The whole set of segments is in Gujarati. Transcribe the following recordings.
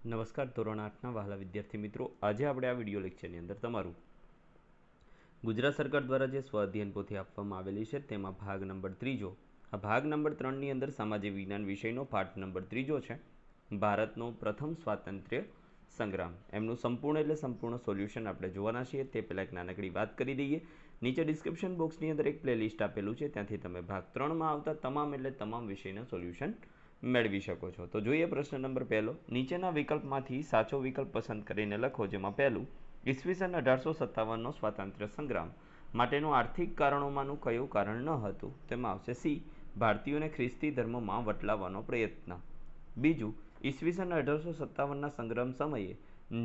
નમસ્કાર ધોરણ 8ના વહાલા વિદ્યાર્થી મિત્રો, આજે આપણે આ વિડીયો લેક્ચરની અંદર તમારું ગુજરાત સરકાર દ્વારા જે સ્વ અધ્યયન પોથી આપવામાં આવેલી છે તેમાં ભાગ નંબર 3 આ ભાગ નંબર 3ની અંદર સામાજિક વિજ્ઞાન વિષયનો પાઠ નંબર 3 છે ભારતનો પ્રથમ સ્વાતંત્ર્ય સંગ્રામ એમનું સંપૂર્ણ સોલ્યુશન આપણે જોવાના છીએ. તે પહેલાં એક નાનકડી વાત કરી દઈએ. નીચે ડિસ્ક્રિપ્શન બોક્સની અંદર એક પ્લેલિસ્ટ આપેલું છે, ત્યાંથી તમે ભાગ 3માં આવતા તમામ વિષયના સોલ્યુશન મેળવી શકો છો. તો જોઈએ પ્રશ્ન નંબર પહેલો. નીચેના વિકલ્પમાંથી સાચો વિકલ્પ પસંદ કરીને લખો, જેમાં પહેલું ઈસવીસન 1857નો સ્વાતંત્ર્ય સંગ્રામ માટેનું આર્થિક કારણોમાંનું કયું કારણ ન હતું? તેમાં આવશે સી, ભારતીયોને ખ્રિસ્તી ધર્મમાં વટલાવવાનો પ્રયત્ન. બીજું, ઈસવીસન 1857ના સંગ્રામ સમયે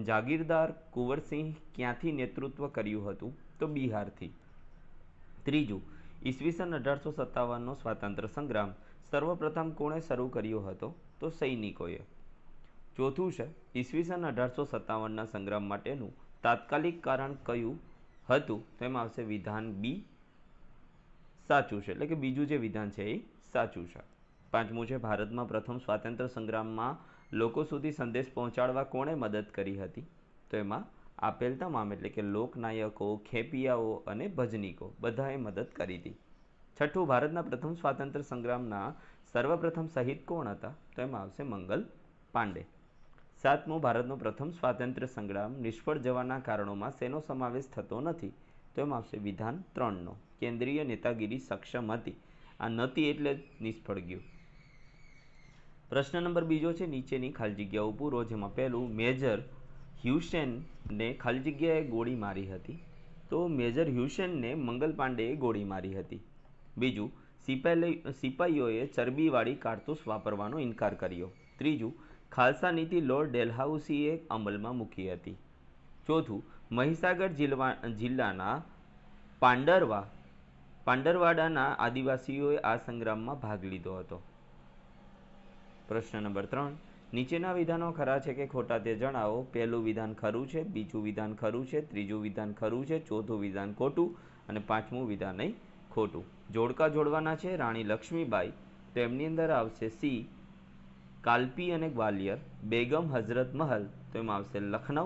જાગીરદાર કુંવરસિંહ ક્યાંથી નેતૃત્વ કર્યું હતું? તો બિહારથી. ત્રીજું, ઈસવીસન 1857નો સ્વાતંત્ર્ય સંગ્રામ સર્વપ્રથમ કોણે શરૂ કર્યો હતો? તો સૈનિકોએ. ચોથું છે, ઈસવીસન 1857ના સંગ્રામ માટેનું તાત્કાલિક કારણ કયું હતું? તેમાં આવશે વિધાન બી સાચું છે, એટલે કે બીજું જે વિધાન છે એ સાચું છે. પાંચમું છે, ભારતમાં પ્રથમ સ્વાતંત્ર્ય સંગ્રામમાં લોકો સુધી સંદેશ પહોંચાડવા કોણે મદદ કરી હતી? તો એમાં આપેલ તમામ એટલે કે લોકનાયકો, ખેપિયાઓ અને ભજનીકો બધાએ મદદ કરી હતી. છઠ્ઠું, ભારતના પ્રથમ સ્વાતંત્ર્ય સંગ્રામના સર્વપ્રથમ શહીદ કોણ હતા? તો એમાં આવશે મંગલ પાંડે. સાતમું, ભારતનો પ્રથમ સ્વાતંત્ર્ય સંગ્રામ નિષ્ફળ જવાના કારણોમાં શેનો સમાવેશ થતો નથી? તો એમાં આવશે વિધાન 3નો, કેન્દ્રીય નેતાગીરી સક્ષમ હતી. આ નથી એટલે નિષ્ફળ ગયું. પ્રશ્ન નંબર બીજો છે, નીચેની ખાલી જગ્યાઓ પૂરો, જેમાં પહેલું મેજર હ્યુસેનને ખાલી જગ્યાએ ગોળી મારી હતી? તો મેજર હ્યુસેનને મંગલ પાંડેએ ગોળી મારી હતી. બીજું, સિપાહીઓએ ચરબીવાળી કારતૂસ વાપરવાનો ઇનકાર કર્યો. ત્રીજું, ખાલસા નીતિ લોર્ડ ડેલહાઉસીએ અમલમાં મૂકી હતી. ચોથું, મહીસાગર જિલ્લાના પાંડરવાડાના આદિવાસીઓએ આ સંગ્રામમાં ભાગ લીધો હતો. પ્રશ્ન નંબર 3, નીચેના વિધાનો ખરા છે કે ખોટા તે જણાવો. પહેલું વિધાન ખરું છે, બીજું વિધાન ખરું છે, ત્રીજું વિધાન ખરું છે, ચોથું વિધાન ખોટું અને પાંચમું વિધાન નહીં ખોટું. જોડકા જોડવાના છે. રાણી લક્ષ્મીબાઈ, તો એમની અંદર આવશે સી, કાલપી અને ગ્વાલિયર. બેગમ હઝરત મહલ, તો એમાં આવશે લખનઉ.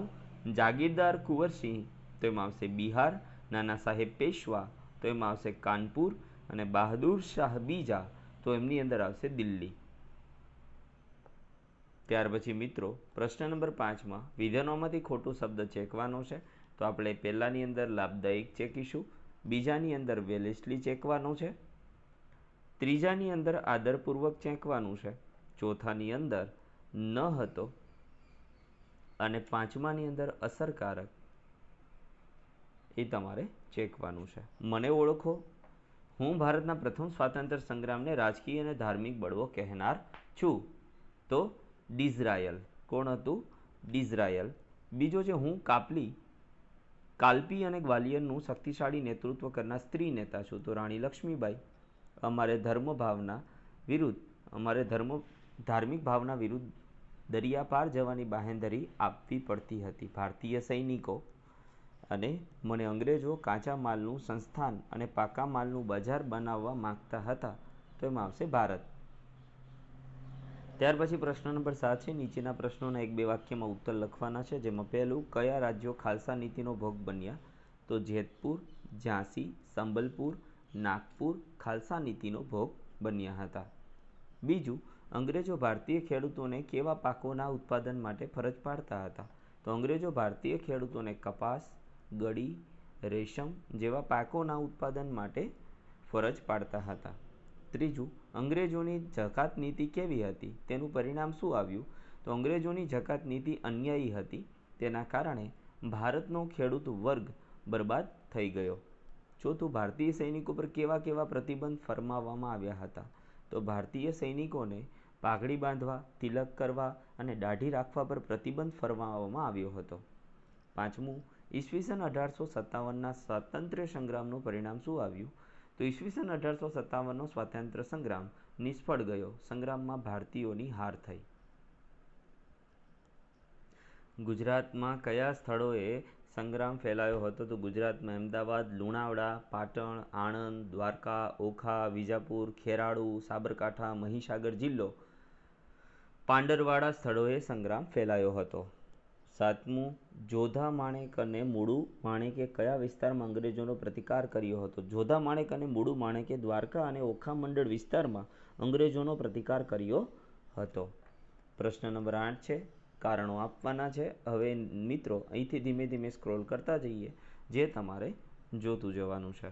જાગીરદાર કુંવરસિંહ, તો એમાં આવશે બિહાર. નાના સાહેબ પેશવા, તો એમાં આવશે કાનપુર. અને બહાદુર શાહ બીજા, તો એમની અંદર આવશે દિલ્હી. ત્યાર પછી મિત્રો પ્રશ્ન નંબર 5માં વિધાનોમાંથી ખોટું શબ્દ ચેકવાનો છે. તો આપણે પહેલાની અંદર લાભદાયક ચેકીશું, બીજાની અંદર વેલેસલી ચેકવાનું છે, ત્રીજાની અંદર આદરપૂર્વક ચેકવાનું છે, ચોથાની અંદર ન હતો અને પાંચમાની અંદર અસરકારક એ તમારે ચેકવાનું છે. મને ઓળખો, હું ભારતના પ્રથમ સ્વાતંત્ર્ય સંગ્રામને રાજકીય અને ધાર્મિક બળવો કહેનાર છું. તો ડિઝરાયલ. કોણ હતું? ડિઝરાયલ. બીજો છે, હું કાલપી અને ગ્વાલિયરનું શક્તિશાળી નેતૃત્વ કરનાર સ્ત્રી નેતા છું. તો રાણી લક્ષ્મીબાઈ. અમારે ધાર્મિક ભાવના વિરુદ્ધ દરિયા પાર જવાની બાહેંધરી આપવી પડતી હતી ભારતીય સૈનિકો. અને મને અંગ્રેજો કાચા માલનું સંસ્થાન અને પાકા માલનું બજાર બનાવવા માંગતા હતા. તો એમાં આવશે ભારત. ત્યાર પછી પ્રશ્ન નંબર 7 છે. નીચેના પ્રશ્નોના 1-2 વાક્યમાં ઉત્તર લખવાના છે, જેમાં પહેલું, કયા રાજ્યો ખાલસા નીતિનો ભોગ બન્યા? તો જેતપુર, ઝાંસી, સંબલપુર, નાગપુર ખાલસા નીતિનો ભોગ બન્યા હતા. બીજું, અંગ્રેજો ભારતીય ખેડૂતોને કેવા પાકોના ઉત્પાદન માટે ફરજ પાડતા હતા? તો અંગ્રેજો ભારતીય ખેડૂતોને કપાસ, ગળી, રેશમ જેવા પાકોના ઉત્પાદન માટે ફરજ પાડતા હતા. ત્રીજું, અંગ્રેજોની જકાત નીતિ કેવી હતી? તેનું પરિણામ શું આવ્યું? તો અંગ્રેજોની જકાત નીતિ અન્યાયી હતી. તેના કારણે ભારતનો ખેડૂત વર્ગ બરબાદ થઈ ગયો. ચોથું, ભારતીય સૈનિકો પર કેવા કેવા પ્રતિબંધ ફરમાવવામાં આવ્યા હતા? તો ભારતીય સૈનિકોને પાઘડી બાંધવા, તિલક કરવા અને દાઢી રાખવા પર પ્રતિબંધ ફરમાવવામાં આવ્યો હતો. પાંચમું, ઈસવીસન 1857ના સ્વાતંત્ર્ય સંગ્રામનું પરિણામ શું આવ્યું? તો ઈસવીસન 1857નો સ્વાતંત્ર્ય સંગ્રામ નિષ્ફળ ગયો. સંગ્રામમાં ભારતીયોની હાર થઈ. ગુજરાતમાં કયા સ્થળોએ સંગ્રામ ફેલાયો હતો? તો ગુજરાતમાં અમદાવાદ, લુણાવાડા, પાટણ, આણંદ, દ્વારકા, ઓખા, વિજાપુર, ખેરાળુ, સાબરકાંઠા, મહીસાગર જિલ્લો, પાંડરવાળા સ્થળોએ સંગ્રામ ફેલાયો હતો. 7મું, જોધા માણેક અને મૂળુ માણેકે કયા વિસ્તારમાં અંગ્રેજોનો પ્રતિકાર કર્યો હતો? જોધા માણેક અને મૂળુ માણેકે દ્વારકા અને ઓખા મંડળ વિસ્તારમાં અંગ્રેજોનો પ્રતિકાર કર્યો હતો. પ્રશ્ન નંબર 8 છે. કારણો આપવાના છે. હવે મિત્રો અહીંથી ધીમે ધીમે સ્ક્રોલ કરતા જઈએ, જે તમારે જોતું જવાનું છે.